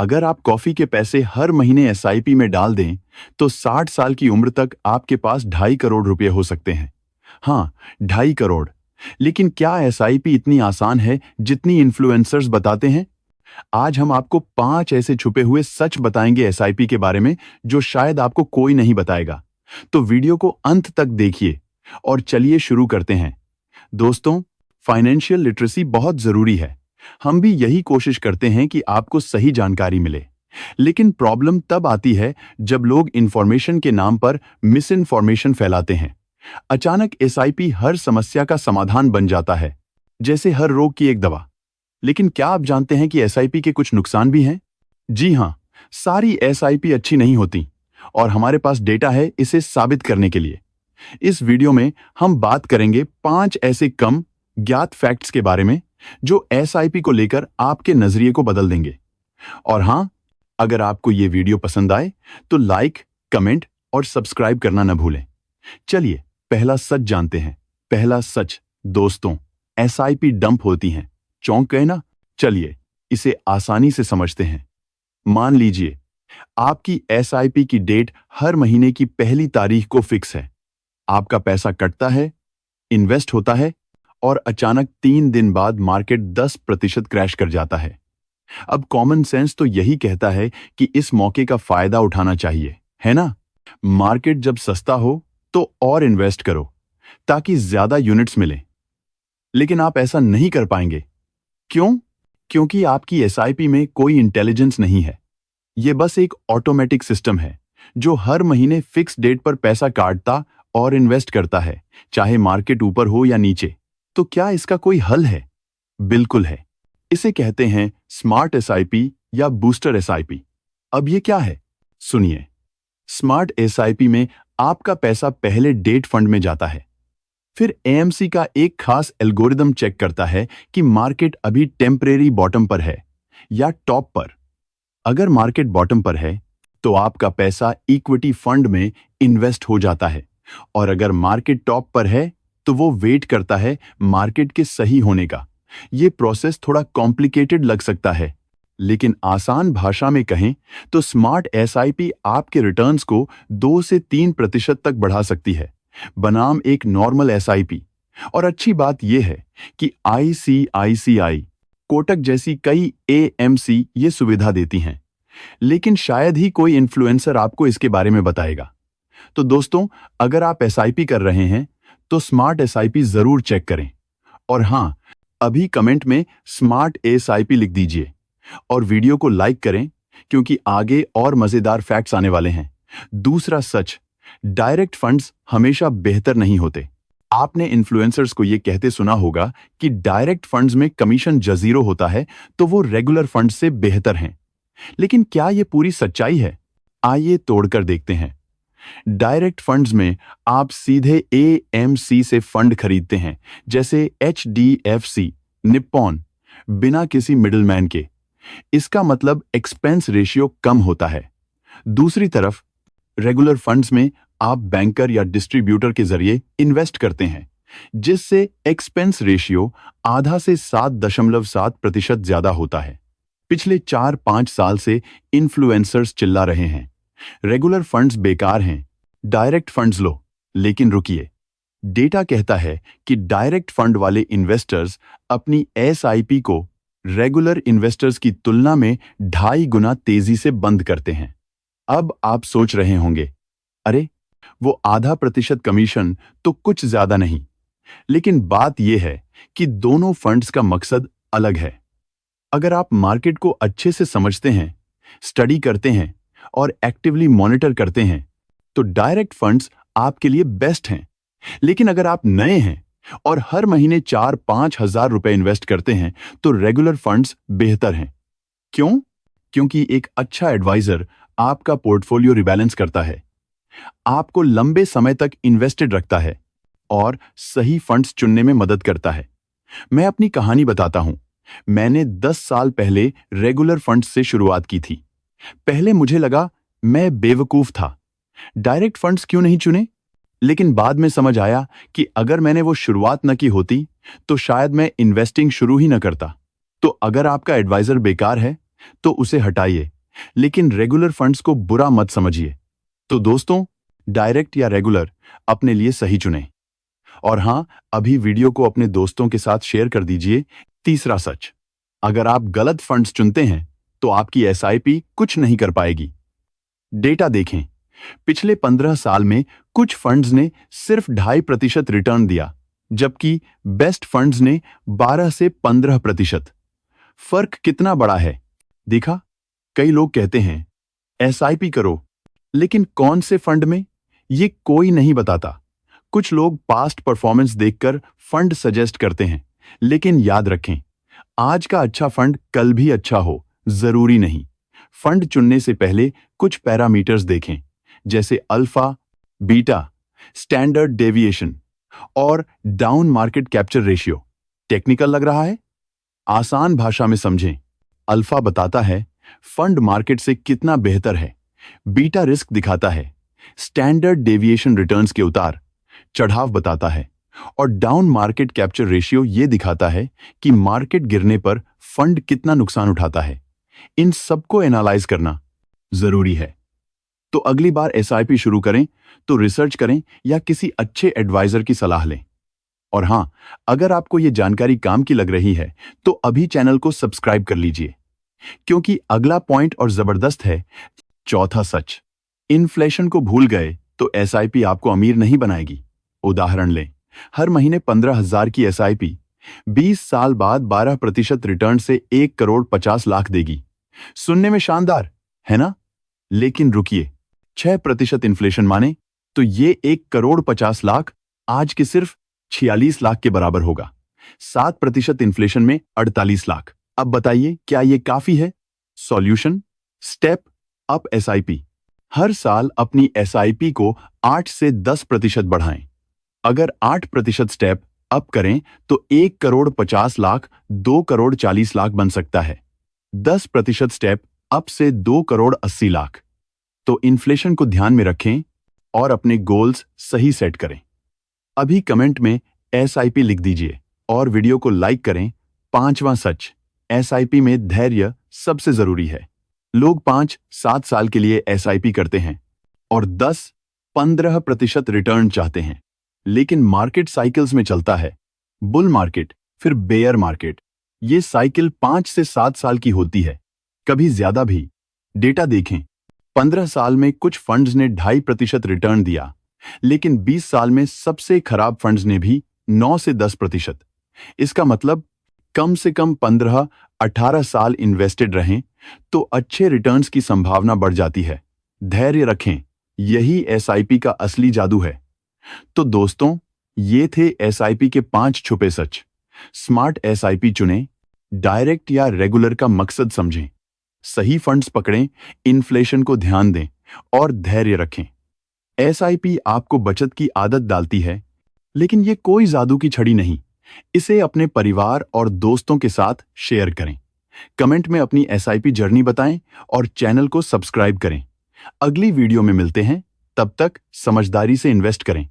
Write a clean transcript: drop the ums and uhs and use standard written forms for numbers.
अगर आप कॉफी के पैसे हर महीने एसआईपी में डाल दें, तो 60 साल की उम्र तक आपके पास 2.5 करोड़ रुपए हो सकते हैं। हाँ, 2.5 करोड़। लेकिन क्या एसआईपी इतनी आसान है जितनी इन्फ्लुएंसर्स बताते हैं? आज हम आपको 5 ऐसे छुपे हुए सच बताएंगे एसआईपी के बारे में, जो शायद आपको कोई नहीं बताएगा। तो वीडियो को अंत तक देखिए और चलिए शुरू करते हैं। दोस्तों, फाइनेंशियल लिटरेसी बहुत जरूरी है। हम भी यही कोशिश करते हैं कि आपको सही जानकारी मिले। लेकिन प्रॉब्लम तब आती है जब लोग इंफॉर्मेशन के नाम पर मिस इन्फॉर्मेशन फैलाते हैं। अचानक एसआईपी हर समस्या का समाधान बन जाता है, जैसे हर रोग की एक दवा। लेकिन क्या आप जानते हैं कि एसआईपी के कुछ नुकसान भी हैं? जी हां, सारी एसआईपी अच्छी नहीं होती और हमारे पास डेटा है इसे साबित करने के लिए। इस वीडियो में हम बात करेंगे 5 ऐसे कम ज्ञात फैक्ट्स के बारे में जो एसआईपी को लेकर आपके नजरिए को बदल देंगे। और हां, अगर आपको ये वीडियो पसंद आए तो लाइक, कमेंट और सब्सक्राइब करना न भूलें। चलिए पहला सच जानते हैं। पहला सच, दोस्तों, एसआईपी डंप होती हैं। चौंक गए ना? चलिए इसे आसानी से समझते हैं। मान लीजिए आपकी एसआईपी की डेट हर महीने की पहली तारीख को फिक्स है। आपका पैसा कटता है, इन्वेस्ट होता है और अचानक 3 दिन बाद मार्केट 10% क्रैश कर जाता है। अब कॉमन सेंस तो यही कहता है कि इस मौके का फायदा उठाना चाहिए, है ना? मार्केट जब सस्ता हो तो और इन्वेस्ट करो ताकि ज्यादा यूनिट्स मिले। लेकिन आप ऐसा नहीं कर पाएंगे। क्यों? क्योंकि आपकी एसआईपी में कोई इंटेलिजेंस नहीं है। यह बस एक ऑटोमेटिक सिस्टम है जो हर महीने फिक्स डेट पर पैसा काटता और इन्वेस्ट करता है, चाहे मार्केट ऊपर हो या नीचे। तो क्या इसका कोई हल है? बिल्कुल है। इसे कहते हैं स्मार्ट एसआईपी या बूस्टर एसआईपी। अब ये क्या है? सुनिए। स्मार्ट एसआईपी में आपका पैसा पहले डेट फंड में जाता है। फिर एएमसी का एक खास एल्गोरिदम चेक करता है कि मार्केट अभी टेम्परेरी बॉटम पर है या टॉप पर। अगर मार्केट बॉटम पर है तो आपका पैसा इक्विटी फंड में इन्वेस्ट हो जाता है, और अगर मार्केट टॉप पर है तो वो वेट करता है मार्केट के सही होने का। ये प्रोसेस थोड़ा कॉम्प्लिकेटेड लग सकता है, लेकिन आसान भाषा में कहें तो स्मार्ट एसआईपी आपके रिटर्न्स को 2 से 3% तक बढ़ा सकती है, बनाम एक नॉर्मल एसआईपी। और अच्छी बात यह है कि आईसीआईसीआई, कोटक जैसी कई एएमसी ये सुविधा देती हैं, लेकिन शायद ही कोई इन्फ्लुएंसर आपको इसके बारे में बताएगा। तो दोस्तों, अगर आप एसआईपी कर रहे हैं तो स्मार्ट एसआईपी जरूर चेक करें। और हां, अभी कमेंट में स्मार्ट एसआईपी लिख दीजिए और वीडियो को लाइक करें, क्योंकि आगे और मजेदार फैक्ट्स आने वाले हैं। दूसरा सच, डायरेक्ट फंड्स हमेशा बेहतर नहीं होते। आपने इन्फ्लुएंसर्स को यह कहते सुना होगा कि डायरेक्ट फंड्स में कमीशन जजीरो होता है, तो वो रेगुलर फंड से बेहतर हैं। लेकिन क्या यह पूरी सच्चाई है? आइए तोड़कर देखते हैं। डायरेक्ट फंड्स में आप सीधे एएमसी से फंड खरीदते हैं, जैसे एचडीएफसी, निप्पॉन, बिना किसी मिडलमैन के। इसका मतलब एक्सपेंस रेशियो कम होता है। दूसरी तरफ रेगुलर फंड्स में आप बैंकर या डिस्ट्रीब्यूटर के जरिए इन्वेस्ट करते हैं, जिससे एक्सपेंस रेशियो आधा से 7.7% ज्यादा होता है। पिछले 4-5 साल से इन्फ्लुएंसर्स चिल्ला रहे हैं रेगुलर फंड्स बेकार हैं, डायरेक्ट फंड्स लो। लेकिन रुकिए, डेटा कहता है कि डायरेक्ट फंड वाले इन्वेस्टर्स अपनी एसआईपी को रेगुलर इन्वेस्टर्स की तुलना में 2.5 गुना तेजी से बंद करते हैं। अब आप सोच रहे होंगे, अरे वो 0.5% कमीशन तो कुछ ज्यादा नहीं। लेकिन बात यह है कि दोनों फंड्स का मकसद अलग है। अगर आप मार्केट को अच्छे से समझते हैं, स्टडी करते हैं और एक्टिवली मॉनिटर करते हैं, तो डायरेक्ट फंड्स आपके लिए बेस्ट हैं। लेकिन अगर आप नए हैं और हर महीने 4-5 हजार रुपए इन्वेस्ट करते हैं, तो रेगुलर फंड्स बेहतर हैं। क्यों? क्योंकि एक अच्छा एडवाइजर आपका पोर्टफोलियो रिबैलेंस करता है, आपको लंबे समय तक इन्वेस्टेड रखता है और सही फंड्स चुनने में मदद करता है। मैं अपनी कहानी बताता हूं। मैंने 10 साल पहले रेगुलर फंड्स से शुरुआत की थी। पहले मुझे लगा मैं बेवकूफ था, डायरेक्ट फंड्स क्यों नहीं चुने। लेकिन बाद में समझ आया कि अगर मैंने वो शुरुआत न की होती तो शायद मैं इन्वेस्टिंग शुरू ही न करता। तो अगर आपका एडवाइजर बेकार है तो उसे हटाइए, लेकिन रेगुलर फंड्स को बुरा मत समझिए। तो दोस्तों, डायरेक्ट या रेगुलर अपने लिए सही चुनें। और हां, अभी वीडियो को अपने दोस्तों के साथ शेयर कर दीजिए। तीसरा सच, अगर आप गलत फंड्स चुनते हैं तो आपकी एसआईपी कुछ नहीं कर पाएगी। डेटा देखें, पिछले 15 साल में कुछ फंड्स ने सिर्फ 2.5% रिटर्न दिया, जबकि बेस्ट फंड्स ने 12 से 15%। फर्क कितना बड़ा है देखा? कई लोग कहते हैं एसआईपी करो, लेकिन कौन से फंड में, ये कोई नहीं बताता। कुछ लोग पास्ट परफॉर्मेंस देखकर फंड सजेस्ट करते हैं, लेकिन याद रखें, आज का अच्छा फंड कल भी अच्छा हो जरूरी नहीं। फंड चुनने से पहले कुछ पैरामीटर्स देखें, जैसे अल्फा, बीटा, स्टैंडर्ड डेविएशन और down market capture ratio. Technical लग रहा है? आसान भाषा में समझें। अल्फा बताता है फंड मार्केट से कितना बेहतर है, बीटा रिस्क दिखाता है, स्टैंडर्ड डेविएशन रिटर्न्स के उतार चढ़ाव बताता है, और डाउन मार्केट कैप्चर रेशियो ये दिखाता है कि मार्केट गिरने पर फंड कितना नुकसान उठाता है। इन सबको एनालाइज करना जरूरी है। तो अगली बार एसआईपी शुरू करें तो रिसर्च करें या किसी अच्छे एडवाइजर की सलाह लें। और हां, अगर आपको ये जानकारी काम की लग रही है तो अभी चैनल को सब्सक्राइब कर लीजिए, क्योंकि अगला पॉइंट और जबरदस्त है। चौथा सच, इन्फ्लेशन को भूल गए तो एसआईपी आपको अमीर नहीं बनाएगी। उदाहरण लें, हर महीने 15,000 की एसआईपी 20 साल बाद 12% रिटर्न से 1,50,00,000 देगी। सुनने में शानदार है ना? लेकिन रुकिए, 6% इन्फ्लेशन माने तो ये 1,50,00,000 आज के सिर्फ 46 लाख के बराबर होगा। 7% इन्फ्लेशन में 48 लाख। अब बताइए, क्या ये काफी है? Solution, step up SIP. हर साल अपनी एसआईपी को 8 से 10% बढ़ाएं। अगर 8% स्टेप अप करें तो 1,50,00,000 2,40,00,000 बन सकता है। 10% स्टेप अप से 2,80,00,000। तो इन्फ्लेशन को ध्यान में रखें और अपने गोल्स सही सेट करें। अभी कमेंट में एसआईपी लिख दीजिए और वीडियो को लाइक करें। पांचवां सच, एसआईपी में धैर्य सबसे जरूरी है। लोग 5-7 साल के लिए एसआईपी करते हैं और 10-15% रिटर्न चाहते हैं, लेकिन मार्केट साइकिल्स में चलता है। बुल मार्केट, फिर बेयर मार्केट। ये साइकिल 5 से 7 साल की होती है, कभी ज्यादा भी। डेटा देखें, 15 साल में कुछ फंड्स ने 2.5% रिटर्न दिया, लेकिन 20 साल में सबसे खराब फंड्स ने भी 9 से 10%। इसका मतलब कम से कम 15-18 साल इन्वेस्टेड रहें तो अच्छे रिटर्न्स की संभावना बढ़ जाती है। धैर्य रखें, यही एसआईपी का असली जादू है। तो दोस्तों, ये थे एसआईपी के 5 छुपे सच। स्मार्ट एसआईपी चुनें, डायरेक्ट या रेगुलर का मकसद समझें, सही फंड्स पकड़ें, इन्फ्लेशन को ध्यान दें और धैर्य रखें। एसआईपी आपको बचत की आदत डालती है, लेकिन ये कोई जादू की छड़ी नहीं। इसे अपने परिवार और दोस्तों के साथ शेयर करें। कमेंट में अपनी एसआईपी जर्नी बताएं और चैनल को सब्सक्राइब करें। अगली वीडियो में मिलते हैं, तब तक समझदारी से इन्वेस्ट करें।